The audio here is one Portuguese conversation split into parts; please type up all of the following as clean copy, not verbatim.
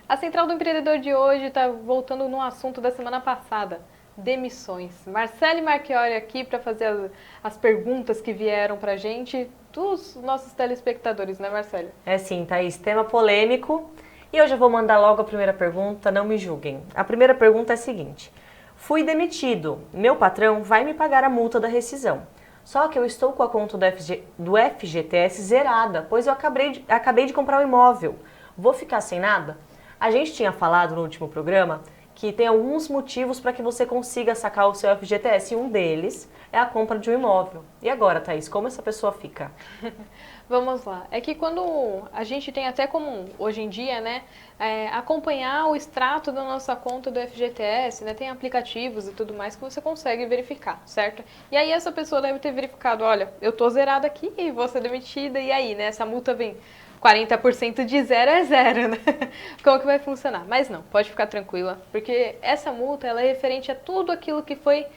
A Central do Empreendedor de hoje está voltando no assunto da semana passada, demissões. Marcele Marchiori aqui para fazer as perguntas que vieram para a gente dos nossos telespectadores, né, Marcele? É sim, Thaís, tema polêmico. E eu já vou mandar logo a primeira pergunta, não me julguem. A primeira pergunta é a seguinte: fui demitido, meu patrão vai me pagar a multa da rescisão. Só que eu estou com a conta do FGTS zerada, pois eu acabei de comprar um imóvel. Vou ficar sem nada? A gente tinha falado no último programa que tem alguns motivos para que você consiga sacar o seu FGTS, e um deles é a compra de um imóvel. E agora, Thaís, como essa pessoa fica? Vamos lá. É que quando a gente tem até como, hoje em dia, né, acompanhar o extrato da nossa conta do FGTS, né, tem aplicativos e tudo mais que você consegue verificar, certo? E aí essa pessoa deve ter verificado, olha, eu tô zerada aqui, vou ser demitida, e aí, né, essa multa vem 40% de zero é zero, né? Como que vai funcionar? Mas não, pode ficar tranquila, porque essa multa, ela é referente a tudo aquilo que foi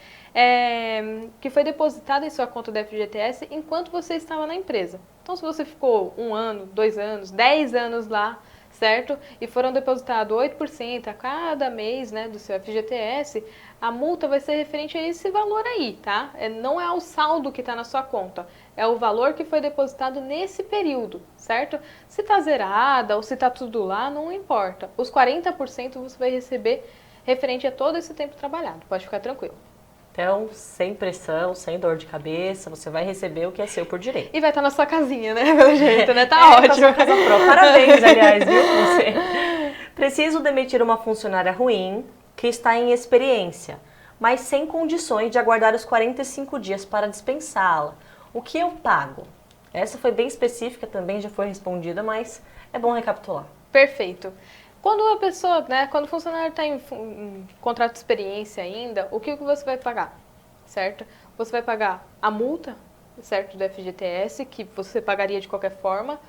depositado em sua conta do FGTS enquanto você estava na empresa. Então, se você ficou 1 ano, 2 anos, 10 anos lá, certo? E foram depositados 8% a cada mês, né, do seu FGTS, a multa vai ser referente a esse valor aí, tá? Não é o saldo que está na sua conta, é o valor que foi depositado nesse período, certo? Se está zerada ou se está tudo lá, não importa. Os 40% você vai receber referente a todo esse tempo trabalhado, pode ficar tranquilo. Então, sem pressão, sem dor de cabeça, você vai receber o que é seu por direito. E vai estar na sua casinha, né? Pelo jeito, né? Tá ótimo. Com a sua casa própria. Parabéns, aliás, viu, você. Preciso demitir uma funcionária ruim que está em experiência, mas sem condições de aguardar os 45 dias para dispensá-la. O que eu pago? Essa foi bem específica também, já foi respondida, mas é bom recapitular. Perfeito. Quando a pessoa, né, quando o funcionário está em contrato de experiência ainda, o que você vai pagar, certo? Você vai pagar a multa, certo, do FGTS, que você pagaria de qualquer forma,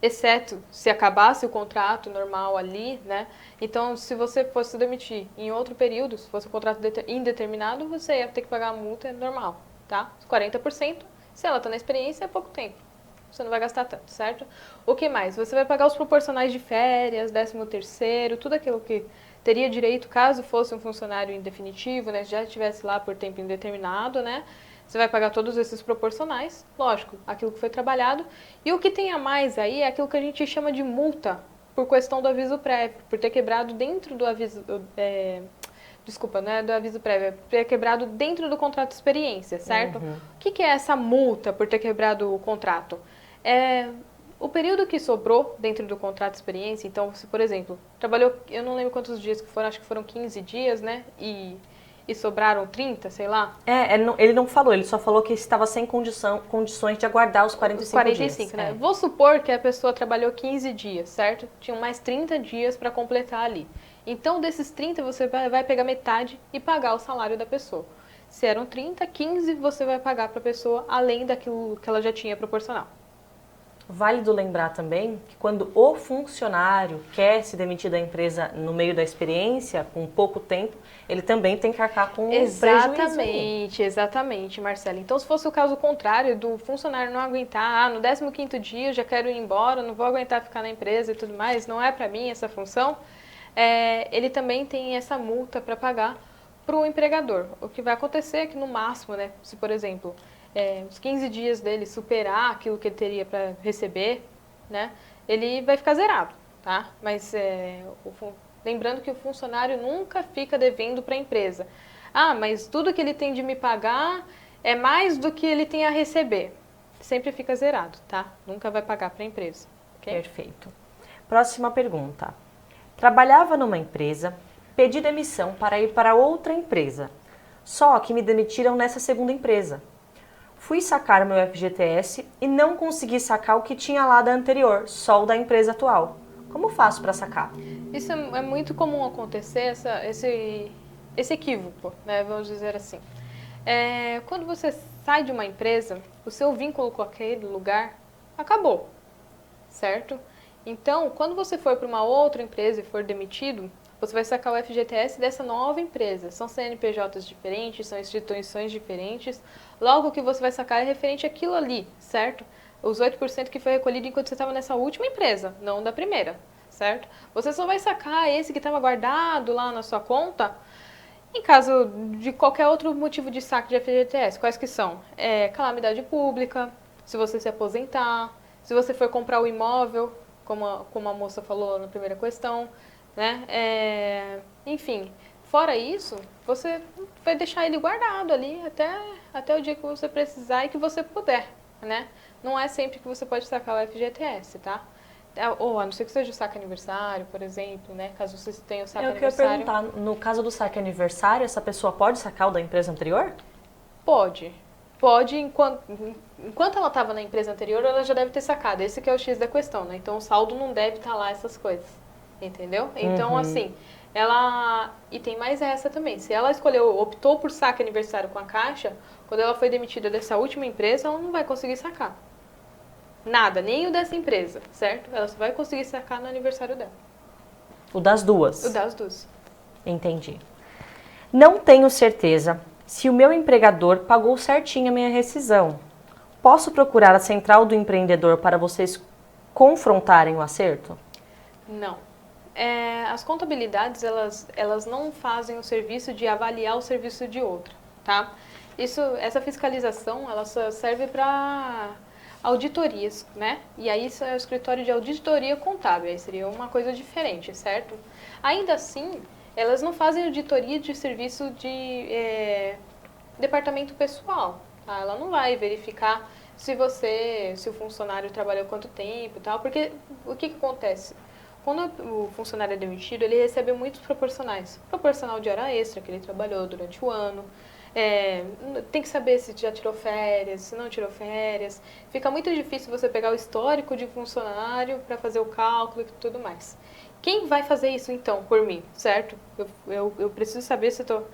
exceto se acabasse o contrato normal ali, né? Então, se você fosse demitir em outro período, se fosse um contrato indeterminado, você ia ter que pagar a multa normal, tá? 40%. Se ela está na experiência, é pouco tempo. Você não vai gastar tanto, certo? O que mais? Você vai pagar os proporcionais de férias, 13º, tudo aquilo que teria direito caso fosse um funcionário indefinitivo, né? Já estivesse lá por tempo indeterminado, né? Você vai pagar todos esses proporcionais, lógico, aquilo que foi trabalhado. E o que tem a mais aí é aquilo que a gente chama de multa por questão do aviso prévio, por ter quebrado dentro do aviso... Desculpa, não é do aviso prévio, é por ter quebrado dentro do contrato de experiência, certo? Uhum. O que é essa multa por ter quebrado o contrato? O período que sobrou dentro do contrato de experiência, então, se, por exemplo, trabalhou, eu não lembro quantos dias que foram, acho que foram 15 dias, né? E sobraram 30, sei lá. Ele não falou, ele só falou que estava sem condições de aguardar os 45 Os 45, dias. né? Vou supor que a pessoa trabalhou 15 dias, certo? Tinham mais 30 dias para completar ali. Então, desses 30, você vai pegar metade e pagar o salário da pessoa. Se eram 30, 15 você vai pagar para a pessoa além daquilo que ela já tinha proporcional. Válido lembrar também que quando o funcionário quer se demitir da empresa no meio da experiência, com pouco tempo, ele também tem que arcar com um prejuízo aí. Exatamente, Marcela. Então, se fosse o caso contrário, do funcionário não aguentar, no 15º dia eu já quero ir embora, não vou aguentar ficar na empresa e tudo mais, não é para mim essa função, ele também tem essa multa para pagar para o empregador. O que vai acontecer é que no máximo, né, se por exemplo, os 15 dias dele superar aquilo que ele teria para receber, né, ele vai ficar zerado, tá? Mas lembrando que o funcionário nunca fica devendo para a empresa. Ah, mas tudo que ele tem de me pagar é mais do que ele tem a receber. Sempre fica zerado, tá? Nunca vai pagar para a empresa. Okay? Perfeito. Próxima pergunta. Trabalhava numa empresa, pedi demissão para ir para outra empresa. Só que me demitiram nessa segunda empresa. Fui sacar meu FGTS e não consegui sacar o que tinha lá da anterior, só o da empresa atual. Como faço para sacar? Isso é muito comum acontecer, esse equívoco, né? Vamos dizer assim. Quando você sai de uma empresa, o seu vínculo com aquele lugar acabou, certo? Então, quando você for para uma outra empresa e for demitido, você vai sacar o FGTS dessa nova empresa. São CNPJs diferentes, são instituições diferentes. Logo, o que você vai sacar é referente àquilo ali, certo? Os 8% que foi recolhido enquanto você estava nessa última empresa, não da primeira. certo? Você só vai sacar esse que estava guardado lá na sua conta em caso de qualquer outro motivo de saque de FGTS. Quais que são? Calamidade pública, se você se aposentar, se você for comprar o imóvel, como a moça falou na primeira questão, né? Enfim, fora isso, você vai deixar ele guardado ali até o dia que você precisar e que você puder, né? Não é sempre que você pode sacar o FGTS, tá? Ou a não ser que seja o saque aniversário, por exemplo, né? Caso você tenha o saque aniversário. Eu queria perguntar, no caso do saque aniversário, essa pessoa pode sacar o da empresa anterior? Pode. Pode, enquanto ela estava na empresa anterior, ela já deve ter sacado. Esse que é o X da questão, né? Então o saldo não deve estar lá essas coisas. Entendeu? Então, assim, ela... E tem mais essa também. Se ela optou por saque aniversário com a Caixa, quando ela foi demitida dessa última empresa, ela não vai conseguir sacar. Nada, nem o dessa empresa, certo? Ela só vai conseguir sacar no aniversário dela. O das duas? O das duas. Entendi. Não tenho certeza se o meu empregador pagou certinho a minha rescisão. Posso procurar a central do empreendedor para vocês confrontarem o acerto? Não. As contabilidades, elas não fazem o serviço de avaliar o serviço de outra, tá? Essa fiscalização, ela só serve para auditorias, né? E aí isso é o escritório de auditoria contábil, aí seria uma coisa diferente, certo? Ainda assim, elas não fazem auditoria de serviço de departamento pessoal, tá? Ela não vai verificar se o funcionário trabalhou quanto tempo e tal, porque o que acontece? Quando o funcionário é demitido, ele recebe muitos proporcionais. Proporcional de hora extra que ele trabalhou durante o ano. Tem que saber se já tirou férias, se não tirou férias. Fica muito difícil você pegar o histórico de funcionário para fazer o cálculo e tudo mais. Quem vai fazer isso então por mim, certo? Eu preciso saber se estou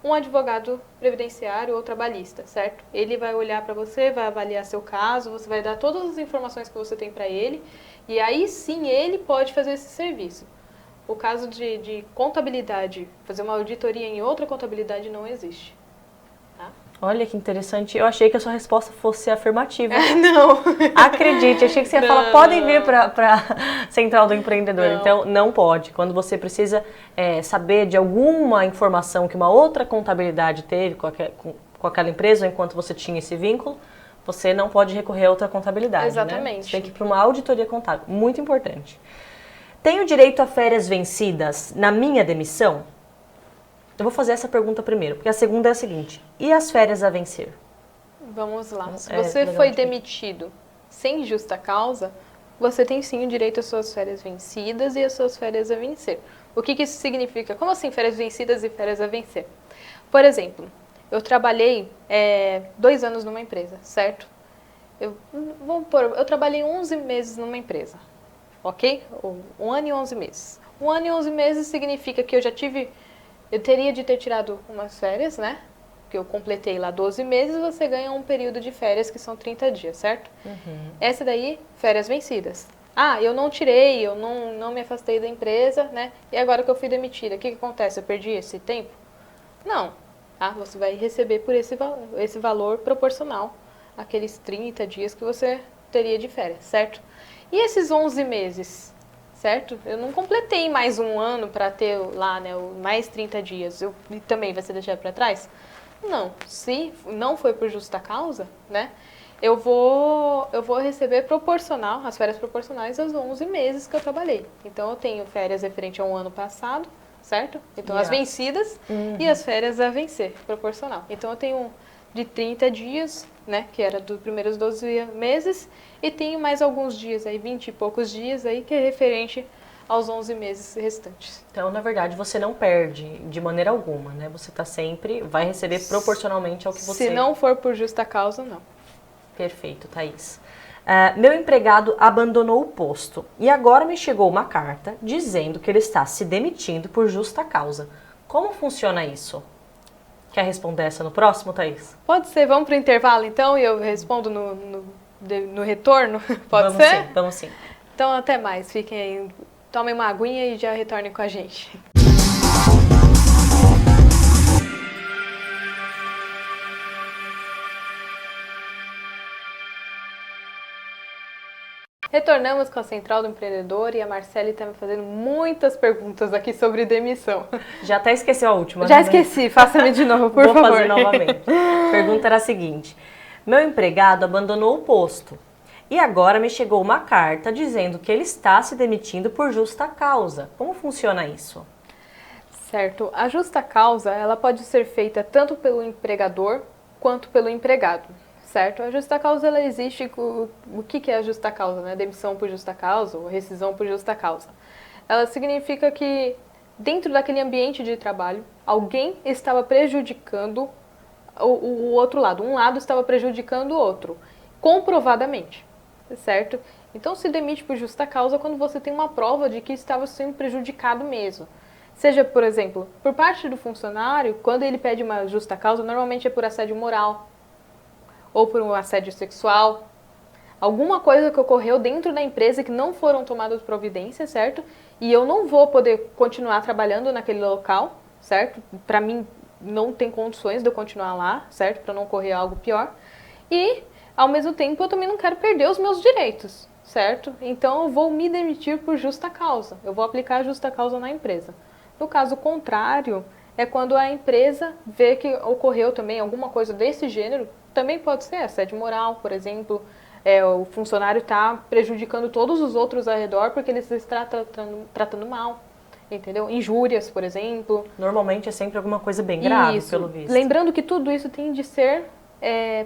um advogado previdenciário ou trabalhista, certo? Ele vai olhar para você, vai avaliar seu caso, você vai dar todas as informações que você tem para ele e aí sim ele pode fazer esse serviço. O caso de contabilidade, fazer uma auditoria em outra contabilidade não existe. Tá? Olha que interessante. Eu achei que a sua resposta fosse afirmativa. Não. Acredite, achei que você ia falar, podem vir para a central do empreendedor. Não. Então, não pode. Quando você precisa saber de alguma informação que uma outra contabilidade teve com aquela empresa, enquanto você tinha esse vínculo, você não pode recorrer a outra contabilidade. Exatamente. Né? Você tem que ir para uma auditoria contábil. Muito importante. Tenho direito a férias vencidas na minha demissão? Eu vou fazer essa pergunta primeiro, porque a segunda é a seguinte. E as férias a vencer? Vamos lá. Se você foi demitido sem justa causa, você tem sim o direito às suas férias vencidas e às suas férias a vencer. O que isso significa? Como assim férias vencidas e férias a vencer? Por exemplo, eu trabalhei 2 anos numa empresa, certo? Eu trabalhei 11 meses numa empresa, ok? 1 ano e 11 meses. 1 ano e 11 meses significa que eu teria de ter tirado umas férias, né? Que eu completei lá 12 meses, você ganha um período de férias que são 30 dias, certo? Essa daí, férias vencidas. Ah, eu não tirei, eu não me afastei da empresa, né? E agora que eu fui demitida, o que acontece? Eu perdi esse tempo? Não. Ah, você vai receber por esse valor proporcional àqueles 30 dias que você teria de férias, certo? E esses 11 meses? Certo? Eu não completei mais 1 ano para ter lá, né, mais 30 dias. E também vai ser deixado para trás? Não. Se não foi por justa causa, né, eu vou receber proporcional, as férias proporcionais aos 11 meses que eu trabalhei. Então, eu tenho férias referente a um ano passado, certo? Então, as vencidas e as férias a vencer, proporcional. Então, eu tenho de 30 dias, né, que era dos primeiros 12 meses, e tenho mais alguns dias aí, 20 e poucos dias aí, que é referente aos 11 meses restantes. Então, na verdade, você não perde de maneira alguma, né? Você vai receber proporcionalmente ao que você... Se não for por justa causa, não. Perfeito, Thaís. Meu empregado abandonou o posto e agora me chegou uma carta dizendo que ele está se demitindo por justa causa. Como funciona isso? Quer responder essa no próximo, Thaís? Pode ser. Vamos para o intervalo, então, e eu respondo no retorno? Pode ser? Sim, vamos sim. Então, até mais. Fiquem aí. Tomem uma aguinha e já retornem com a gente. Retornamos com a Central do Empreendedor e a Marcele está me fazendo muitas perguntas aqui sobre demissão. Já até esqueceu a última. Já né? esqueci, faça-me de novo, por Vou favor. fazer novamente. A pergunta era a seguinte: meu empregado abandonou o posto e agora me chegou uma carta dizendo que ele está se demitindo por justa causa. Como funciona isso? Certo. A justa causa, ela pode ser feita tanto pelo empregador quanto pelo empregado, certo? A justa causa, ela existe, o que é a justa causa, né? Demissão por justa causa ou rescisão por justa causa. Ela significa que dentro daquele ambiente de trabalho, alguém estava prejudicando o outro lado. Um lado estava prejudicando o outro, comprovadamente, certo? Então, se demite por justa causa quando você tem uma prova de que estava sendo prejudicado mesmo. Seja, por exemplo, por parte do funcionário, quando ele pede uma justa causa, normalmente é por assédio moral ou por um assédio sexual. Alguma coisa que ocorreu dentro da empresa que não foram tomadas providências, certo? E eu não vou poder continuar trabalhando naquele local, certo? Para mim, não tem condições de eu continuar lá, certo? Para não ocorrer algo pior. E, ao mesmo tempo, eu também não quero perder os meus direitos, certo? Então, eu vou me demitir por justa causa. Eu vou aplicar a justa causa na empresa. No caso contrário, é quando a empresa vê que ocorreu também alguma coisa desse gênero, também pode ser assédio moral, por exemplo, o funcionário está prejudicando todos os outros ao redor porque ele se está tratando mal, entendeu? Injúrias, por exemplo. Normalmente é sempre alguma coisa bem grave, Isso. pelo visto. Lembrando que tudo isso tem de ser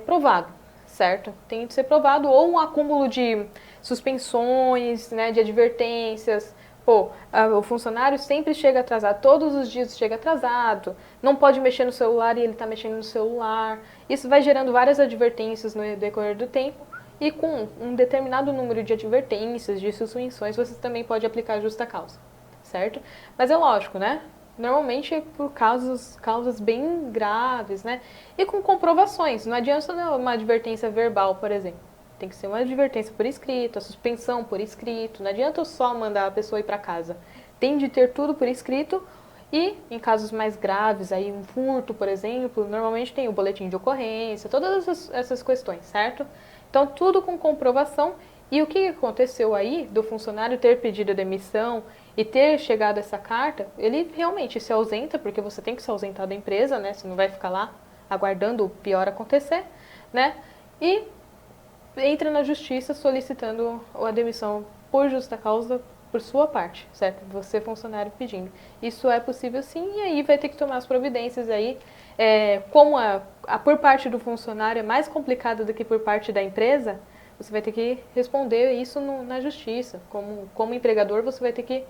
provado, certo? Tem de ser provado ou um acúmulo de suspensões, né, de advertências. Pô, o funcionário sempre chega atrasado, todos os dias chega atrasado, não pode mexer no celular e ele está mexendo no celular. Isso vai gerando várias advertências no decorrer do tempo e com um determinado número de advertências, de suspensões, você também pode aplicar a justa causa, certo? Mas é lógico, né? Normalmente é por causas bem graves, né? E com comprovações, não adianta uma advertência verbal, por exemplo. Tem que ser uma advertência por escrito, a suspensão por escrito. Não adianta eu só mandar a pessoa ir para casa. Tem de ter tudo por escrito e, em casos mais graves, aí um furto, por exemplo, normalmente tem o boletim de ocorrência, todas essas questões, certo? Então, tudo com comprovação. E o que aconteceu aí do funcionário ter pedido a demissão e ter chegado essa carta, ele realmente se ausenta, porque você tem que se ausentar da empresa, né? Você não vai ficar lá aguardando o pior acontecer, né? E entra na justiça solicitando a demissão por justa causa por sua parte, certo? Você funcionário pedindo. Isso é possível sim, e aí vai ter que tomar as providências aí. Como por parte do funcionário é mais complicado do que por parte da empresa, você vai ter que responder isso na justiça. Como empregador, você vai ter que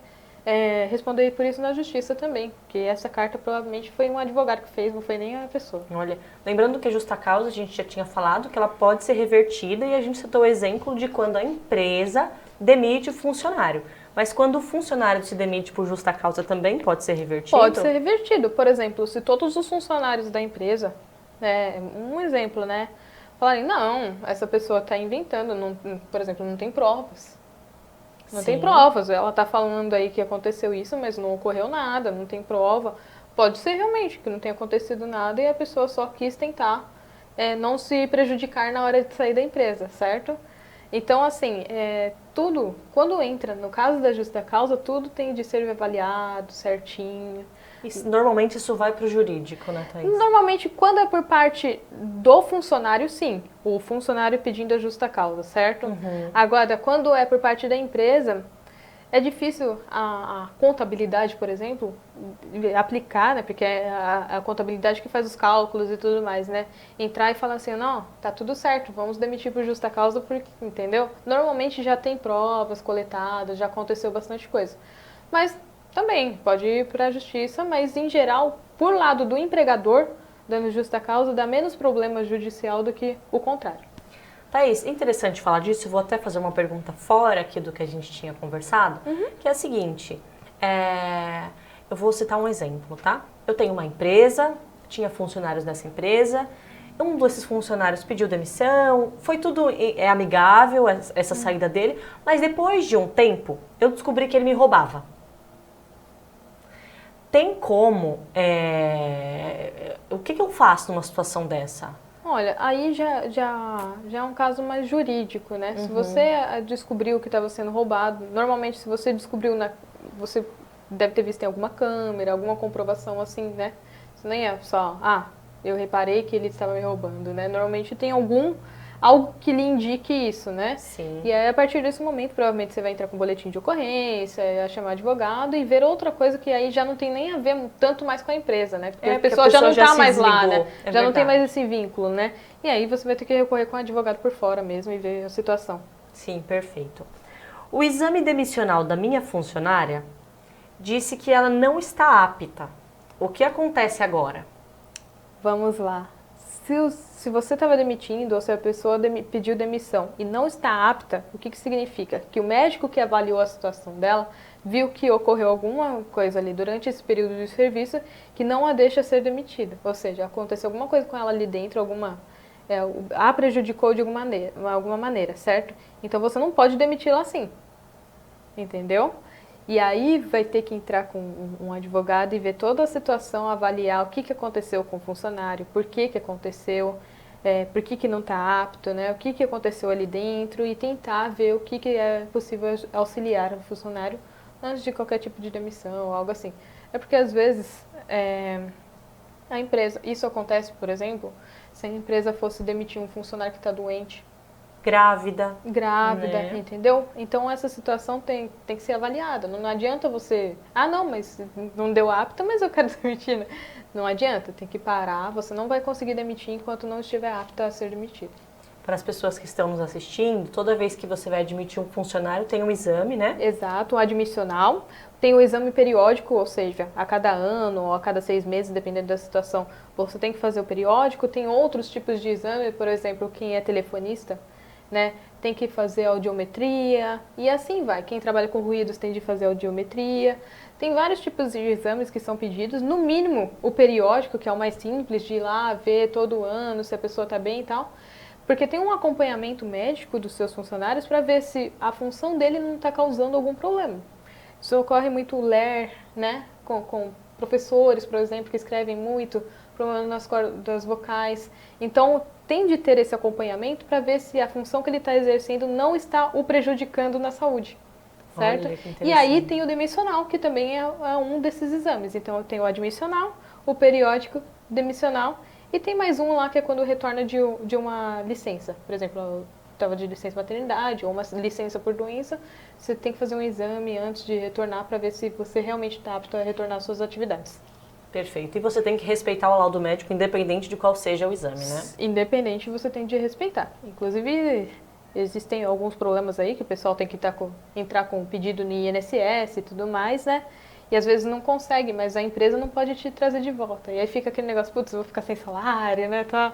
responder por isso na justiça também, porque essa carta provavelmente foi um advogado que fez, não foi nem a pessoa. Olha, lembrando que a justa causa, a gente já tinha falado que ela pode ser revertida e a gente citou o exemplo de quando a empresa demite o funcionário. Mas quando o funcionário se demite por justa causa também pode ser revertido? Pode ser revertido. Por exemplo, se todos os funcionários da empresa, um exemplo, né, falarem, não, essa pessoa está inventando, não, por exemplo, não tem provas. Não tem provas, ela está falando aí que aconteceu isso, mas não ocorreu nada, não tem prova. Pode ser realmente que não tenha acontecido nada e a pessoa só quis tentar não se prejudicar na hora de sair da empresa, certo? Então, assim, tudo, quando entra no caso da justa causa, tudo tem de ser avaliado certinho. Normalmente isso vai para o jurídico, né, Thaís? Normalmente, quando é por parte do funcionário, sim. O funcionário pedindo a justa causa, certo? Uhum. Agora, quando é por parte da empresa, é difícil a contabilidade, por exemplo, aplicar, né? Porque é a contabilidade que faz os cálculos e tudo mais, né? Entrar e falar assim, não, tá tudo certo, vamos demitir por justa causa, porque, entendeu? Normalmente já tem provas coletadas, já aconteceu bastante coisa. Mas também pode ir para a justiça, mas em geral, por lado do empregador, dando justa causa, dá menos problema judicial do que o contrário. Thaís, interessante falar disso, eu vou até fazer uma pergunta fora aqui do que a gente tinha conversado, que é a seguinte, eu vou citar um exemplo, tá? Eu tenho uma empresa, tinha funcionários dessa empresa, um desses funcionários pediu demissão, foi tudo amigável, essa saída dele, mas depois de um tempo, eu descobri que ele me roubava. Tem como, o que eu faço numa situação dessa? Olha, aí já é um caso mais jurídico, né? Se você descobriu que estava sendo roubado, normalmente se você descobriu, você deve ter visto em alguma câmera, alguma comprovação assim, né? Isso nem é só, eu reparei que ele estava me roubando, né? Normalmente tem algo que lhe indique isso, né? Sim. E aí, a partir desse momento, provavelmente você vai entrar com um boletim de ocorrência, chamar advogado e ver outra coisa que aí já não tem nem a ver tanto mais com a empresa, né? Porque a pessoa já não está mais lá, né? Já não tem mais esse vínculo, né? E aí você vai ter que recorrer com um advogado por fora mesmo e ver a situação. Sim, perfeito. O exame demissional da minha funcionária disse que ela não está apta. O que acontece agora? Vamos lá. Se você estava demitindo ou se a pessoa pediu demissão e não está apta, o que significa? Que o médico que avaliou a situação dela viu que ocorreu alguma coisa ali durante esse período de serviço que não a deixa ser demitida. Ou seja, aconteceu alguma coisa com ela ali dentro, a prejudicou de alguma maneira, certo? Então você não pode demiti-la assim. Entendeu? E aí vai ter que entrar com um advogado e ver toda a situação, avaliar o que aconteceu com o funcionário, por que aconteceu, por que não está apto, né? O que aconteceu ali dentro e tentar ver o que é possível auxiliar o funcionário antes de qualquer tipo de demissão ou algo assim. É porque às vezes a empresa, isso acontece, por exemplo, se a empresa fosse demitir um funcionário que está doente, Grávida, né? Entendeu? Então essa situação tem que ser avaliada. Não adianta você, não, mas não deu apta, mas eu quero demitir. Né? Não adianta, tem que parar. Você não vai conseguir demitir enquanto não estiver apta a ser demitido. Para as pessoas que estão nos assistindo, toda vez que você vai admitir um funcionário, tem um exame, né? Exato, um admissional. Tem o exame periódico, ou seja, a cada ano ou a cada 6 meses, dependendo da situação, você tem que fazer o periódico. Tem outros tipos de exame, por exemplo, quem é telefonista, né, tem que fazer audiometria e assim vai. Quem trabalha com ruídos tem de fazer audiometria. Tem vários tipos de exames que são pedidos. No mínimo, o periódico, que é o mais simples, de ir lá ver todo ano se a pessoa está bem e tal. Porque tem um acompanhamento médico dos seus funcionários para ver se a função dele não está causando algum problema. Isso ocorre muito né, com professores, por exemplo, que escrevem muito, problema nas cordas vocais. Então, tem de ter esse acompanhamento para ver se a função que ele está exercendo não está o prejudicando na saúde, certo? Olha, que interessante. E aí tem o demissional, que também é um desses exames. Então, eu tenho o admissional, o periódico, demissional, e tem mais um lá que é quando retorna de uma licença. Por exemplo, eu estava de licença maternidade ou uma licença por doença, você tem que fazer um exame antes de retornar para ver se você realmente está apto a retornar às suas atividades. Perfeito. E você tem que respeitar o laudo médico, independente de qual seja o exame, né? Independente, você tem de respeitar. Inclusive, existem alguns problemas aí que o pessoal tem que entrar com pedido no INSS e tudo mais, né? E às vezes não consegue, mas a empresa não pode te trazer de volta. E aí fica aquele negócio, putz, eu vou ficar sem salário, né? Tá.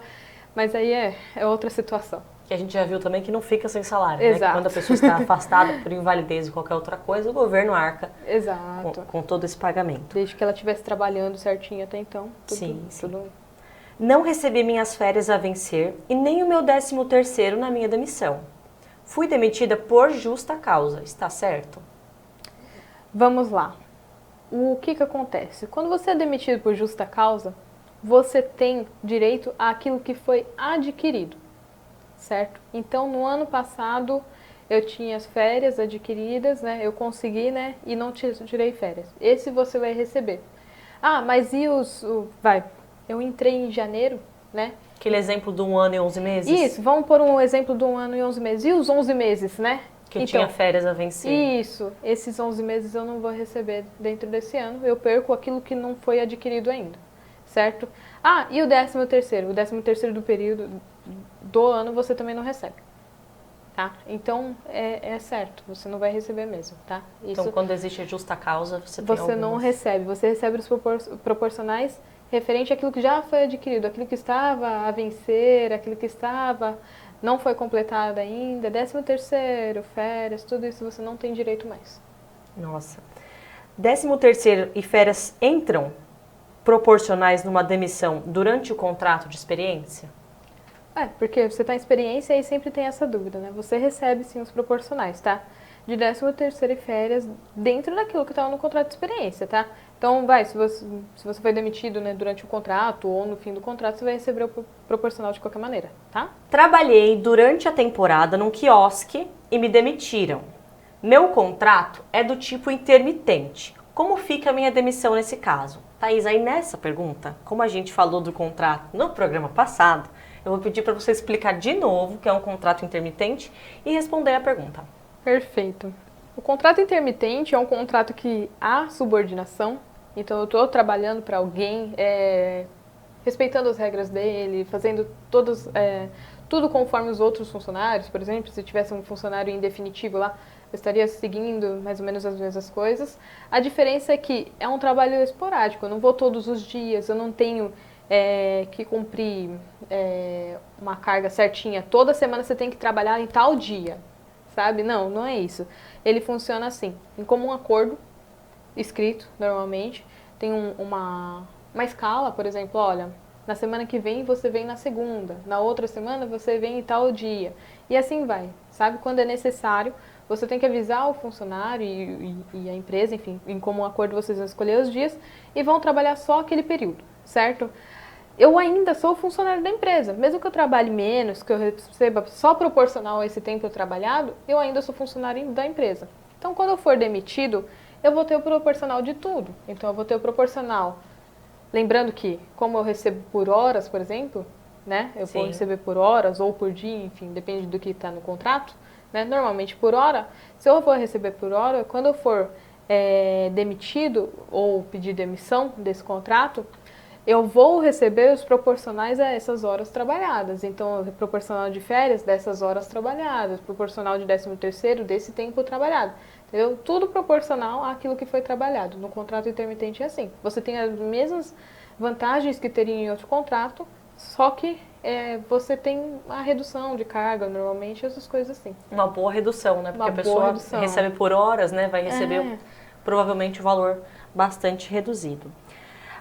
Mas aí é outra situação. Que a gente já viu também que não fica sem salário, Exato. né? Que quando a pessoa está afastada por invalidez ou qualquer outra coisa, o governo arca com todo esse pagamento. Desde que ela estivesse trabalhando certinho até então. Sim. Tudo... Não recebi minhas férias a vencer e nem o meu 13º na minha demissão. Fui demitida por justa causa, está certo? Vamos lá. O que acontece? Quando você é demitido por justa causa, você tem direito àquilo que foi adquirido. Certo? Então, no ano passado, eu tinha as férias adquiridas, né? Eu consegui, né? E não tirei férias. Esse você vai receber. Mas e eu entrei em janeiro, né? Aquele exemplo de 1 ano e 11 meses? Isso, vamos por um exemplo de 1 ano e 11 meses. E os 11 meses, né? Que tinha férias a vencer. Isso, esses 11 meses eu não vou receber dentro desse ano. Eu perco aquilo que não foi adquirido ainda, certo? E o 13º? O 13º do período do ano você também não recebe, tá? Então, é certo, você não vai receber mesmo, tá? Então, quando existe a justa causa, você não recebe. Você recebe os proporcionais referente àquilo que já foi adquirido, aquilo que estava a vencer, aquilo que não foi completado ainda, 13º, férias, tudo isso você não tem direito mais. Nossa. 13º e férias entram proporcionais numa demissão durante o contrato de experiência? Porque você está em experiência e sempre tem essa dúvida, né? Você recebe sim os proporcionais, tá? de 13º e férias dentro daquilo que estava no contrato de experiência, tá? Então, se você foi demitido, né, durante o contrato ou no fim do contrato, você vai receber o proporcional de qualquer maneira, tá? Trabalhei durante a temporada num quiosque e me demitiram. Meu contrato é do tipo intermitente. Como fica a minha demissão nesse caso? Thaís, aí nessa pergunta, como a gente falou do contrato no programa passado, eu vou pedir para você explicar de novo o que é um contrato intermitente e responder a pergunta. Perfeito. O contrato intermitente é um contrato que há subordinação, então eu estou trabalhando para alguém, respeitando as regras dele, fazendo tudo conforme os outros funcionários. Por exemplo, se tivesse um funcionário em definitivo lá, eu estaria seguindo mais ou menos as mesmas coisas. A diferença é que é um trabalho esporádico, eu não vou todos os dias, eu não tenho que cumprir uma carga certinha. Toda semana você tem que trabalhar em tal dia, sabe? Não, não é isso. Ele funciona assim, em comum acordo, escrito normalmente, tem uma escala, por exemplo, olha, na semana que vem você vem na segunda, na outra semana você vem em tal dia, e assim vai, sabe? Quando é necessário, você tem que avisar o funcionário e a empresa, enfim, em comum acordo vocês vão escolher os dias e vão trabalhar só aquele período, certo? Eu ainda sou funcionário da empresa, mesmo que eu trabalhe menos, que eu receba só proporcional a esse tempo trabalhado, eu ainda sou funcionário da empresa. Então, quando eu for demitido, eu vou ter o proporcional de tudo. Então, eu vou ter o proporcional. Lembrando que, como eu recebo por horas, por exemplo, né? Eu vou receber por horas ou por dia, enfim, depende do que está no contrato, né? Normalmente por hora. Se eu for receber por hora, quando eu for demitido ou pedir demissão desse contrato, eu vou receber os proporcionais a essas horas trabalhadas. Então, proporcional de férias dessas horas trabalhadas, proporcional de 13º desse tempo trabalhado. Entendeu? Tudo proporcional àquilo que foi trabalhado. No contrato intermitente é assim. Você tem as mesmas vantagens que teria em outro contrato, só que você tem a redução de carga, normalmente, essas coisas assim. Uma boa redução, né? Porque Uma a pessoa redução. recebe por horas, né? Vai receber provavelmente o valor bastante reduzido.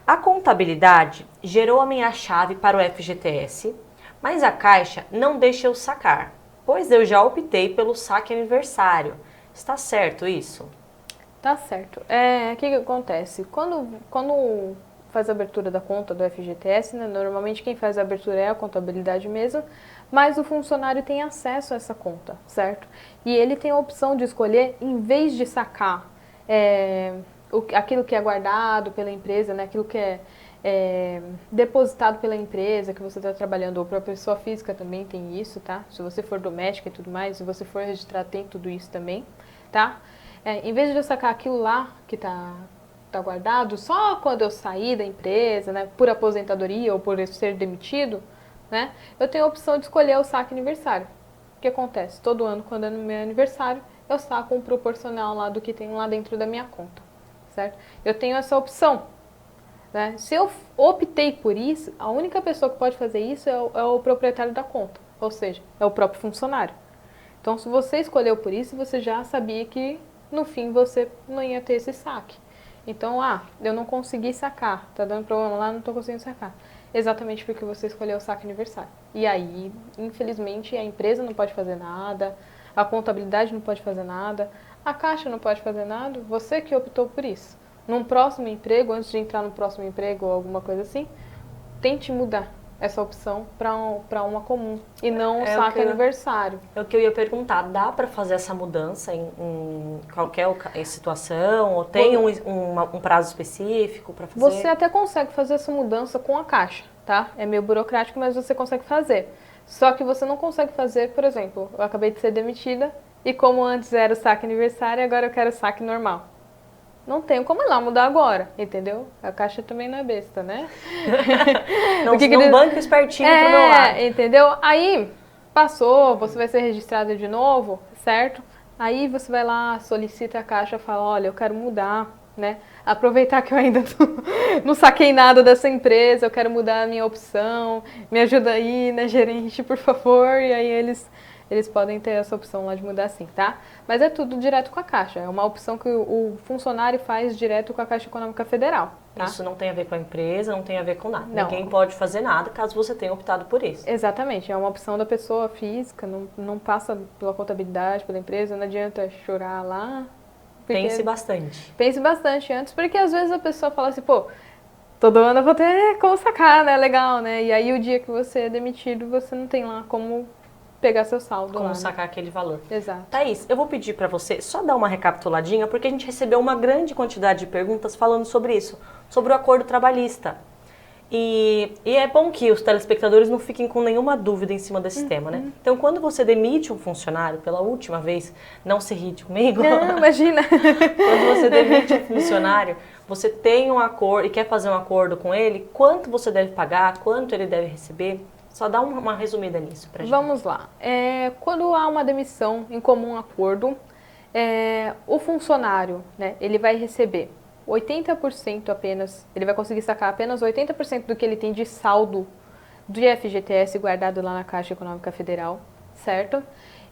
A contabilidade gerou a minha chave para o FGTS, mas a Caixa não deixa eu sacar, pois eu já optei pelo saque aniversário. Está certo isso? Tá certo. O que acontece? Quando faz a abertura da conta do FGTS, né, normalmente quem faz a abertura é a contabilidade mesmo, mas o funcionário tem acesso a essa conta, certo? E ele tem a opção de escolher, em vez de sacar aquilo que é guardado pela empresa, né, aquilo que é depositado pela empresa que você está trabalhando, ou para a pessoa física também tem isso, tá? Se você for doméstica e tudo mais, se você for registrado, tem tudo isso também, tá? Em vez de eu sacar aquilo lá que tá guardado, só quando eu sair da empresa, né, por aposentadoria ou por ser demitido, né, eu tenho a opção de escolher o saque aniversário. O que acontece? Todo ano, quando é no meu aniversário, eu saco um proporcional lá do que tem lá dentro da minha conta, certo? Eu tenho essa opção, né? Se eu optei por isso, a única pessoa que pode fazer isso é o proprietário da conta, ou seja, é o próprio funcionário. Então, se você escolheu por isso, você já sabia que no fim você não ia ter esse saque. Então, eu não consegui sacar, tá dando problema lá, não tô conseguindo sacar. Exatamente porque você escolheu o saque aniversário. E aí, infelizmente, a empresa não pode fazer nada, a contabilidade não pode fazer nada, a Caixa não pode fazer nada, você que optou por isso. Num próximo emprego, antes de entrar no próximo emprego ou alguma coisa assim, tente mudar essa opção para uma comum e não o saque aniversário. É o que eu ia perguntar, dá para fazer essa mudança em qualquer situação? Ou tem um prazo específico para fazer? Você até consegue fazer essa mudança com a Caixa, tá? É meio burocrático, mas você consegue fazer. Só que você não consegue fazer, por exemplo, eu acabei de ser demitida e como antes era o saque aniversário, agora eu quero o saque normal. Não tenho como ir lá mudar agora, entendeu? A Caixa também não é besta, né? Não banca espertinho pro meu lado. Entendeu? Aí, passou, você vai ser registrado de novo, certo? Aí você vai lá, solicita a Caixa, fala, olha, eu quero mudar, né? Aproveitar que eu ainda não saquei nada dessa empresa, eu quero mudar a minha opção, me ajuda aí, né, gerente, por favor. E aí eles eles podem ter essa opção lá de mudar sim, tá? Mas é tudo direto com a Caixa, é uma opção que o funcionário faz direto com a Caixa Econômica Federal, tá? Isso não tem a ver com a empresa, não tem a ver com nada. Não. Ninguém pode fazer nada caso você tenha optado por isso. Exatamente, é uma opção da pessoa física, não passa pela contabilidade, pela empresa, não adianta chorar lá. Pense bastante. Pense bastante antes, porque às vezes a pessoa fala assim, pô, todo ano eu vou ter como sacar, né? Legal, né? E aí o dia que você é demitido, você não tem lá como pegar seu saldo Como lá, sacar aquele valor. Exato. Thaís, eu vou pedir para você só dar uma recapituladinha, porque a gente recebeu uma grande quantidade de perguntas falando sobre isso, sobre o acordo trabalhista. E é bom que os telespectadores não fiquem com nenhuma dúvida em cima desse tema, né? Então, quando você demite um funcionário pela última vez, não se irrite comigo. Não, imagina. Quando você demite um funcionário, você tem um acordo e quer fazer um acordo com ele, quanto você deve pagar, quanto ele deve receber? Só dá uma resumida nisso pra gente. Vamos lá. Quando há uma demissão em comum acordo, o funcionário, né, ele vai receber 80% apenas, ele vai conseguir sacar apenas 80% do que ele tem de saldo do FGTS guardado lá na Caixa Econômica Federal, certo?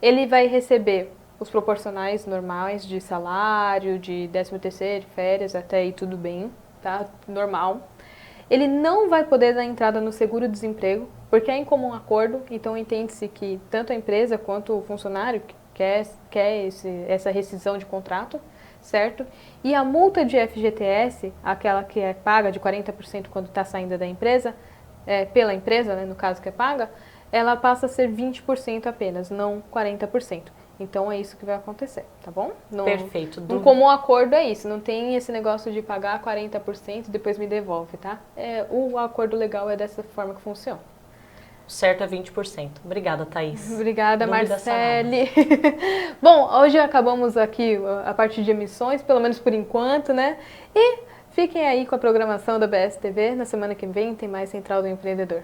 Ele vai receber os proporcionais normais de salário, de 13º, de férias, até aí tudo bem, tá? Normal. Ele não vai poder dar entrada no seguro-desemprego, porque é em comum acordo, então entende-se que tanto a empresa quanto o funcionário quer essa rescisão de contrato, certo? E a multa de FGTS, aquela que é paga de 40% quando está saindo da empresa, pela empresa, né, no caso que é paga, ela passa a ser 20% apenas, não 40%. Então é isso que vai acontecer, tá bom? Perfeito. No comum acordo é isso, não tem esse negócio de pagar 40% e depois me devolve, tá? O acordo legal é dessa forma que funciona. Certo é 20%. Obrigada, Thaís. Obrigada, Marcele. Bom, hoje acabamos aqui a parte de emissões, pelo menos por enquanto, né? E fiquem aí com a programação da BS TV. Na semana que vem tem mais Central do Empreendedor.